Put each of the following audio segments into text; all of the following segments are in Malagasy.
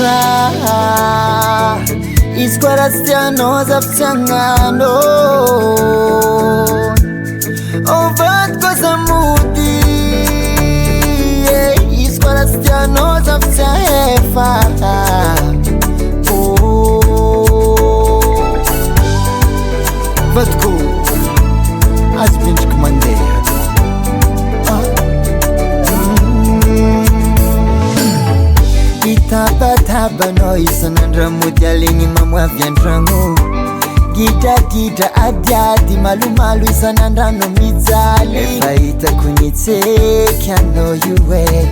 ndesa iskwarastiano zapsangano ovat kozamudi iskwarastiano zapsaefa vatko azbinchk mande Taba isanandramody alegny mamoavy andragno gidagidra adiady malumalu isanandrano mijaly efa hitako nitseky anao io e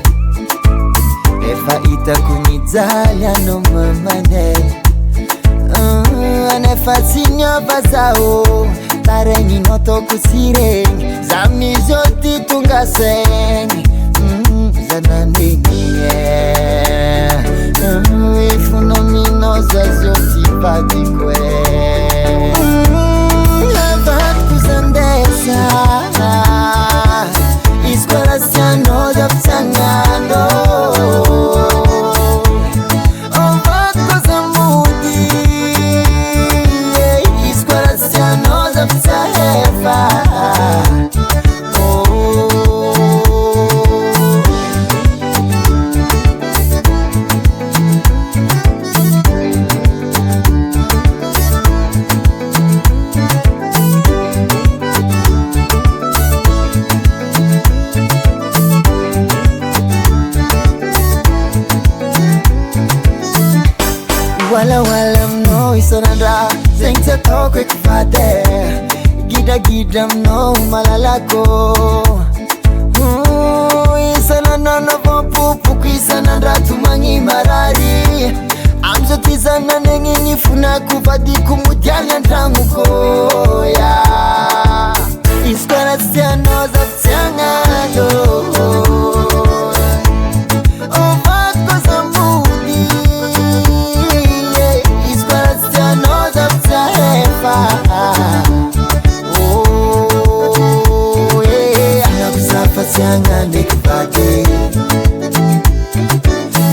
efa hitako nijaly anao mamane anefa tsy niova zaho taregninao taoko siregny za mizyo ty tonga saigny zananegny Efunomino zazio tipatiko Lavatku zandesa Iskwarastiano zapsangano Ovatko zamudi Iskwarastiano zapsaefa Wala mno isanandra zengse toko ekvade gida mno malalako isananana vampupuku isanandra tumangi marari amzo tizananengi nifunaku vadiku mudyali andramuko ya iskwarastiano zapsiangano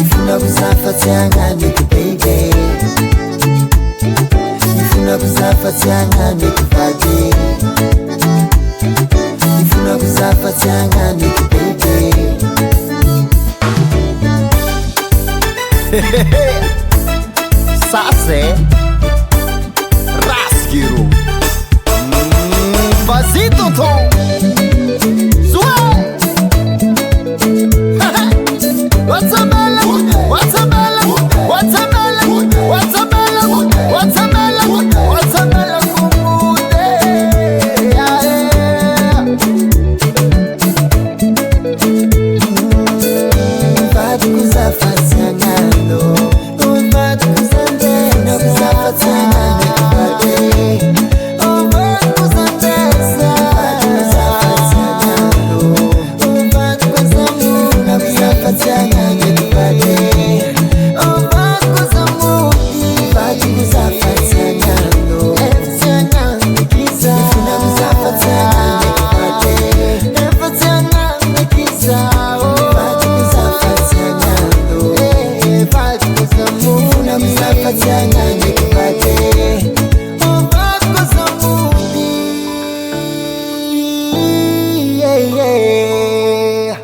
Ifuna kuzafatyanga baby Ifuna kuzafatyanga baby Ifuna kuzafatyanga baby Sase Raskiru Vas-y tonton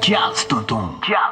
Jazz, tonton, jazz.